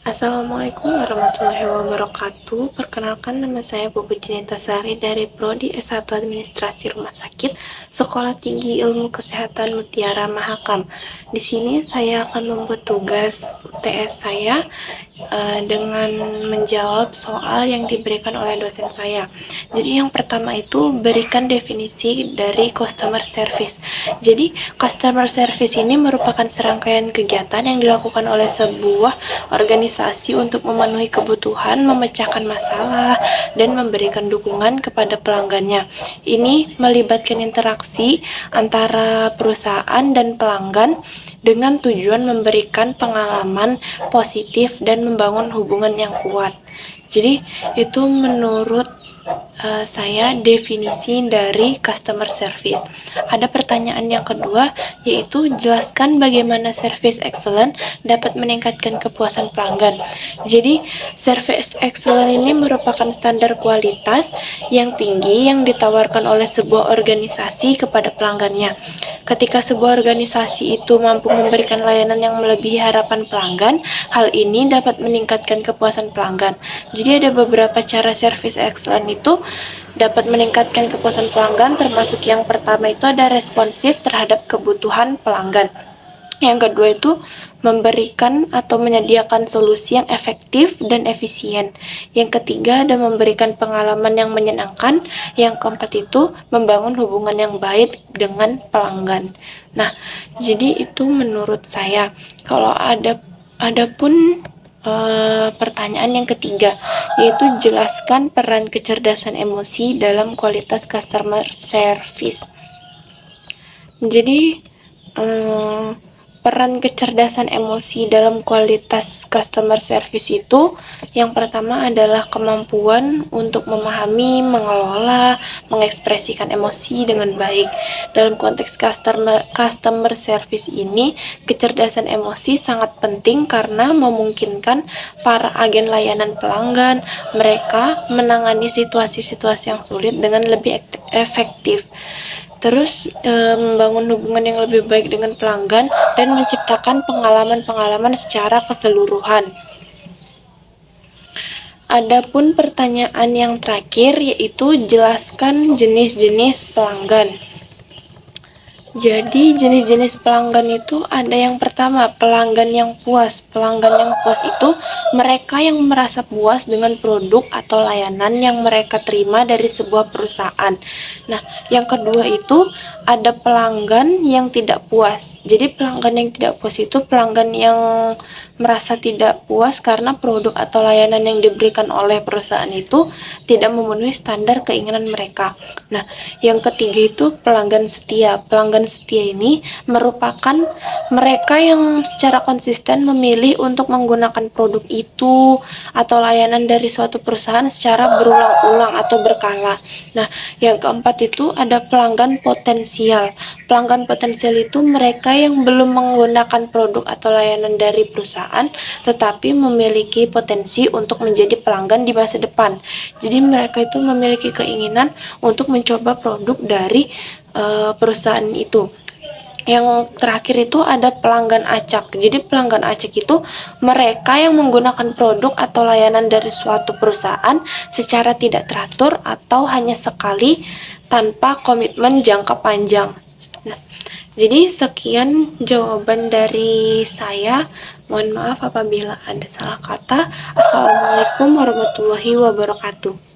Assalamualaikum warahmatullahi wabarakatuh. Perkenalkan, nama saya Bobo Jinita Sari dari Prodi S1 Administrasi Rumah Sakit Sekolah Tinggi Ilmu Kesehatan Mutiara Mahakam. Di sini saya akan membuat tugas UTS saya dengan menjawab soal yang diberikan oleh dosen saya. Jadi yang pertama itu berikan definisi dari customer service. Jadi customer service ini merupakan serangkaian kegiatan yang dilakukan oleh sebuah organisasi untuk memenuhi kebutuhan, memecahkan masalah, dan memberikan dukungan kepada pelanggannya. Ini melibatkan interaksi antara perusahaan dan pelanggan dengan tujuan memberikan pengalaman positif dan membangun hubungan yang kuat. Jadi itu menurut saya definisi dari customer service. Ada pertanyaan yang kedua, yaitu jelaskan bagaimana service excellent dapat meningkatkan kepuasan pelanggan. Jadi service excellent ini merupakan standar kualitas yang tinggi yang ditawarkan oleh sebuah organisasi kepada pelanggannya. Ketika sebuah organisasi itu mampu memberikan layanan yang melebihi harapan pelanggan, hal ini dapat meningkatkan kepuasan pelanggan. Jadi ada beberapa cara service excellent itu dapat meningkatkan kepuasan pelanggan, termasuk yang pertama itu ada responsif terhadap kebutuhan pelanggan. Yang kedua itu memberikan atau menyediakan solusi yang efektif dan efisien. Yang ketiga ada memberikan pengalaman yang menyenangkan. Yang keempat itu membangun hubungan yang baik dengan pelanggan. Nah, jadi itu menurut saya. Kalau adapun pertanyaan yang ketiga, yaitu jelaskan peran kecerdasan emosi dalam kualitas customer service. Jadi peran kecerdasan emosi dalam kualitas customer service itu yang pertama adalah kemampuan untuk memahami, mengelola, mengekspresikan emosi dengan baik. Dalam konteks customer service ini, kecerdasan emosi sangat penting karena memungkinkan para agen layanan pelanggan mereka menangani situasi-situasi yang sulit dengan lebih efektif. Terus membangun hubungan yang lebih baik dengan pelanggan dan menciptakan pengalaman-pengalaman secara keseluruhan. Adapun pertanyaan yang terakhir yaitu jelaskan jenis-jenis pelanggan. Jadi jenis-jenis pelanggan itu ada yang pertama, pelanggan yang puas. Pelanggan yang puas itu mereka yang merasa puas dengan produk atau layanan yang mereka terima dari sebuah perusahaan. Nah, yang kedua itu ada pelanggan yang tidak puas. Jadi pelanggan yang tidak puas itu pelanggan yang merasa tidak puas karena produk atau layanan yang diberikan oleh perusahaan itu tidak memenuhi standar keinginan mereka. Nah, yang ketiga itu pelanggan setia. Pelanggan setia ini merupakan mereka yang secara konsisten memilih untuk menggunakan produk itu atau layanan dari suatu perusahaan secara berulang-ulang atau berkala. Nah, yang keempat itu ada pelanggan potensial. Pelanggan potensial itu mereka yang belum menggunakan produk atau layanan dari perusahaan tetapi memiliki potensi untuk menjadi pelanggan di masa depan. Jadi mereka itu memiliki keinginan untuk mencoba produk dari perusahaan itu. Yang terakhir itu ada pelanggan acak. Jadi pelanggan acak itu mereka yang menggunakan produk atau layanan dari suatu perusahaan secara tidak teratur atau hanya sekali tanpa komitmen jangka panjang. Nah, jadi sekian jawaban dari saya. Mohon maaf apabila ada salah kata. Assalamualaikum warahmatullahi wabarakatuh.